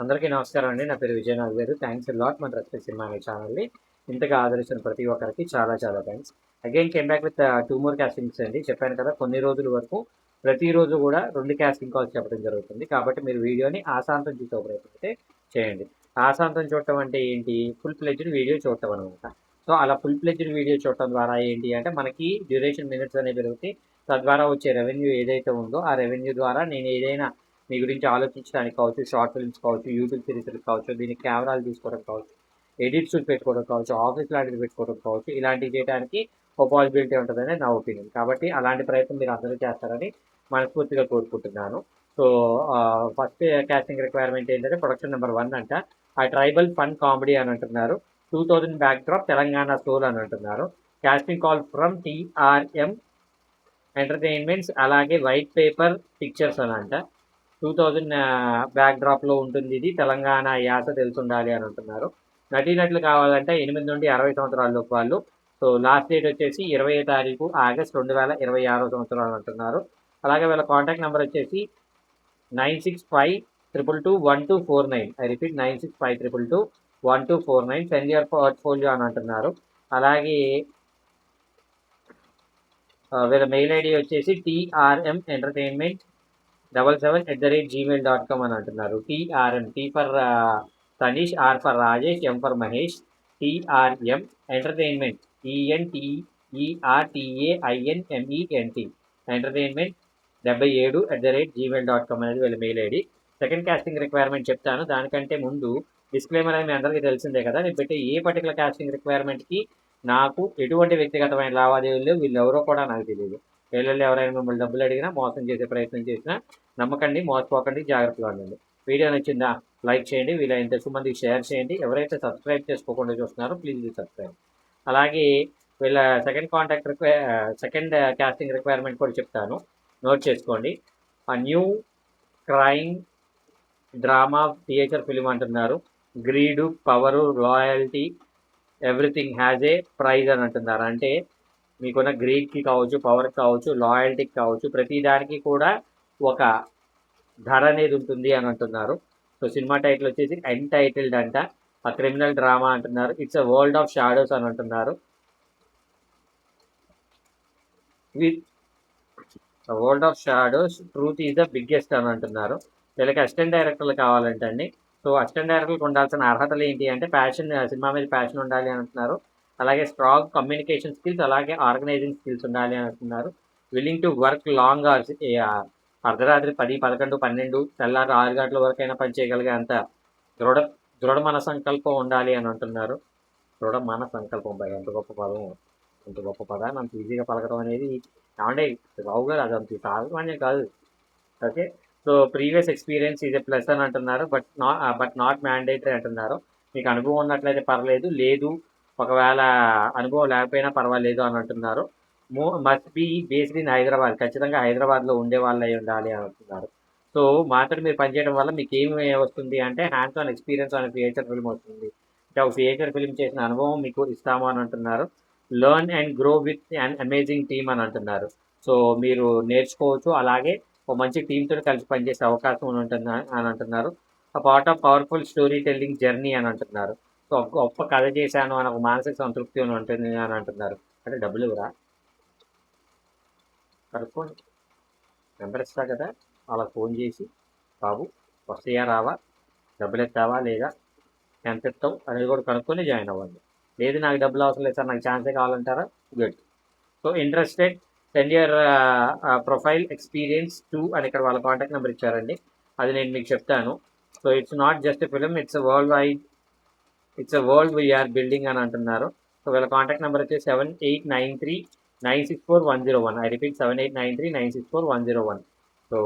అందరికీ నమస్కారం అండి. నా పేరు విజయనాథ్ గారు. థ్యాంక్స్ లాట్ మన రెస్పెక్ట్ సినిమా అనే ఛానల్ని ఇంతగా ఆదరిస్తున్న ప్రతి ఒక్కరికి చాలా చాలా thanks. Again came back with 2 more castings అండి. చెప్పాను కదా, కొన్ని రోజుల వరకు ప్రతిరోజు కూడా 2 కాస్టింగ్ కాల్స్ చెప్పడం జరుగుతుంది. కాబట్టి మీరు వీడియోని ఆశాంతం చూసే ప్రయత్నం చేయండి. ఆశాంతం చూడటం అంటే ఏంటి? ఫుల్ ఫ్లెడ్జ్డ్ వీడియో చూడటం అనమాట. సో అలా ఫుల్ ఫ్లెడ్జ్డ్ వీడియో చూడటం ద్వారా ఏంటి అంటే మనకి డ్యూరేషన్ మినిట్స్ అనేవి పెరుగుతాయి. తద్వారా వచ్చే రెవెన్యూ ఏదైతే ఉందో ఆ రెవెన్యూ ద్వారా నేను ఏదైనా మీ గురించి ఆలోచించడానికి కావచ్చు, షార్ట్ ఫిల్మ్స్ కావచ్చు, యూట్యూబ్ సిరీస్లు కావచ్చు, దీనికి కెమెరాలు తీసుకోవడం కావచ్చు, ఎడిట్స్ పెట్టుకోవడం కావచ్చు, ఆఫీస్ లాంటిది పెట్టుకోవడం కావచ్చు, ఇలాంటివి చేయడానికి ఒక పాసిబిలిటీ ఉంటుందని నా ఒపీనియన్. కాబట్టి అలాంటి ప్రయత్నం మీరు అందరూ చేస్తారని మనస్ఫూర్తిగా కోరుకుంటున్నాను. సో ఫస్ట్ కాస్టింగ్ రిక్వైర్మెంట్ ఏంటంటే ప్రొడక్షన్ నెంబర్ 1 అంట. ఆ ట్రైబల్ ఫన్ కామెడీ అని అంటున్నారు. 2000 బ్యాక్ డ్రాప్ తెలంగాణ సోల్ అని అంటున్నారు. Casting call from TRM entertainments, అలాగే వైట్ పేపర్ పిక్చర్స్ అని అంట. 2000 బ్యాక్ డ్రాప్లో ఉంటుంది. ఇది తెలంగాణ యాస తెలుసుండాలి అని అంటున్నారు. నటీనటులు కావాలంటే 8 నుండి 60 సంవత్సరాలలోపు వాళ్ళు. సో లాస్ట్ డేట్ వచ్చేసి 20వ తారీఖు ఆగస్ట్ 2026 సంవత్సరాలు అంటున్నారు. అలాగే వీళ్ళ కాంటాక్ట్ నెంబర్ వచ్చేసి 9652221249. I repeat 9652221249. Send your portfolio అని అంటున్నారు. అలాగే వీళ్ళ మెయిల్ ఐడి వచ్చేసి TRM ఎంటర్టైన్మెంట్ 77@gmail.com అని అంటున్నారు. TRM, T for Tanish, R for Rajesh, M for Mahesh, TRM entertainment ENTERTAINMENT entertainment 77@gmail.com అనేది వీళ్ళ mail ID. Second casting requirement చెప్తాను. దానికంటే ముందు డిస్క్లైమర్ అనేది మీ అందరికీ తెలిసిందే కదా. నేను పెట్టే ఏ పర్టికులర్ కాస్టింగ్ రిక్వైర్మెంట్కి నాకు ఎటువంటి వ్యక్తిగతమైన లావాదేవీలు వీళ్ళు ఎవరో కూడా నాకు తెలియదు. వీళ్ళల్లో ఎవరైనా మిమ్మల్ని డబ్బులు అడిగినా, మోసం చేసే ప్రయత్నం చేసినా నమ్మకండి, మోసపోకండి, జాగ్రత్తగా ఉండండి. వీడియో నచ్చిందా లైక్ చేయండి, వీలైనంత ఎక్కువ మందికి షేర్ చేయండి. ఎవరైతే సబ్స్క్రైబ్ చేసుకోకుండా చూస్తున్నారో ప్లీజ్ సబ్స్క్రైబ్. అలాగే వీళ్ళ సెకండ్ కాస్టింగ్ రిక్వైర్మెంట్ కూడా చెప్తాను, నోట్ చేసుకోండి. ఆ new crime drama theatre film అంటున్నారు. Greed, power, loyalty, everything has a price అని అంటున్నారు. అంటే మీకున్న గ్రీడ్కి కావచ్చు, పవర్కి కావచ్చు, లాయల్టీకి కావచ్చు, ప్రతిదానికి కూడా ఒక ధర అనేది ఉంటుంది అని అంటున్నారు. సో సినిమా టైటిల్ వచ్చేసి ఎన్టైటిల్డ్ అంట. ఆ క్రిమినల్ డ్రామా అంటున్నారు. It's a world of shadows అని అంటున్నారు. With world of shadows truth is the biggest అని అంటున్నారు. వీళ్ళకి అసిస్టెంట్ డైరెక్టర్లు కావాలంటండి. సో అసిస్టెంట్ డైరెక్టర్లకు ఉండాల్సిన అర్హతలు ఏంటి అంటే ప్యాషన్, సినిమా మీద ప్యాషన్ ఉండాలి అని అంటున్నారు. అలాగే స్ట్రాంగ్ కమ్యూనికేషన్ స్కిల్స్, అలాగే ఆర్గనైజింగ్ స్కిల్స్ ఉండాలి అని అంటున్నారు. Willing to work long hours, అర్ధరాత్రి 10, 11, 12, తెల్లారి 6 గంటల వరకైనా పనిచేయగలిగే అంత దృఢ మన సంకల్పం ఉండాలి అని అంటున్నారు. దృఢ మన సంకల్పం, ఎంత గొప్ప పదం, ఎంత గొప్ప పదాన్ని అంత ఈజీగా పలకడం అనేది ఏమంటే రావు గారు, అది అంత సామాన్యం కాదు. Okay, so previous experience is a plus అని అంటున్నారు. బట్ నాట్ మ్యాండేటరీ అంటున్నారు. మీకు అనుభవం ఉన్నట్లయితే పర్లేదు, లేదు ఒకవేళ అనుభవం లేకపోయినా పర్వాలేదు అని అంటున్నారు. Must be based in Hyderabad, ఖచ్చితంగా హైదరాబాద్లో ఉండే వాళ్ళు అయి ఉండాలి అని అంటున్నారు. సో మాతో మీరు పనిచేయడం వల్ల మీకు ఏమి వస్తుంది అంటే hands on experience on feature film వస్తుంది. అంటే ఒక ఫియేచర్ ఫిల్మ్ చేసిన అనుభవం మీకు ఇస్తాము అని అంటున్నారు. Learn and grow with an amazing team అని అంటున్నారు. సో మీరు నేర్చుకోవచ్చు, అలాగే ఒక మంచి టీంతో కలిసి పనిచేసే అవకాశం ఉంటుంది అని అంటున్నారు. ఆ part of powerful story telling journey అని అంటున్నారు. సో గొప్ప కథ చేశాను అని ఒక మానసిక సంతృప్తి ఉంటుంది అని అంటున్నారు. అంటే డబ్బులు ఇవ్వరా, కనుక్కోండి, నెంబర్ ఇస్తా కదా, అలా ఫోన్ చేసి బాబు వస్తాయా రావా, డబ్బులు ఎత్తావా లేదా, ఎంత ఎత్తావు అనేది కూడా కనుక్కొని జాయిన్ అవ్వండి. లేదు నాకు డబ్బులు అవసరం లేదు సార్, నాకు ఛాన్సే కావాలంటారా, good. So interested send your profile experience to అని ఇక్కడ వాళ్ళ కాంటాక్ట్ నెంబర్ ఇచ్చారండి. అది నేను మీకు చెప్తాను. So it's not just a film, it's a world we're building అని అంటున్నారు. సో వీళ్ళ కాంటాక్ట్ నెంబర్ వచ్చి 7893964101. I repeat 7893964101. సో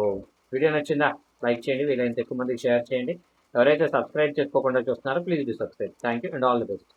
వీడియో నచ్చిందా లైక్ చేయండి, వీలైనంత ఎక్కువ మందికి షేర్ చేయండి. ఎవరైతే సబ్స్క్రైబ్ చేసుకోకుండా చూస్తున్నారో please do subscribe. Thank you and all the best.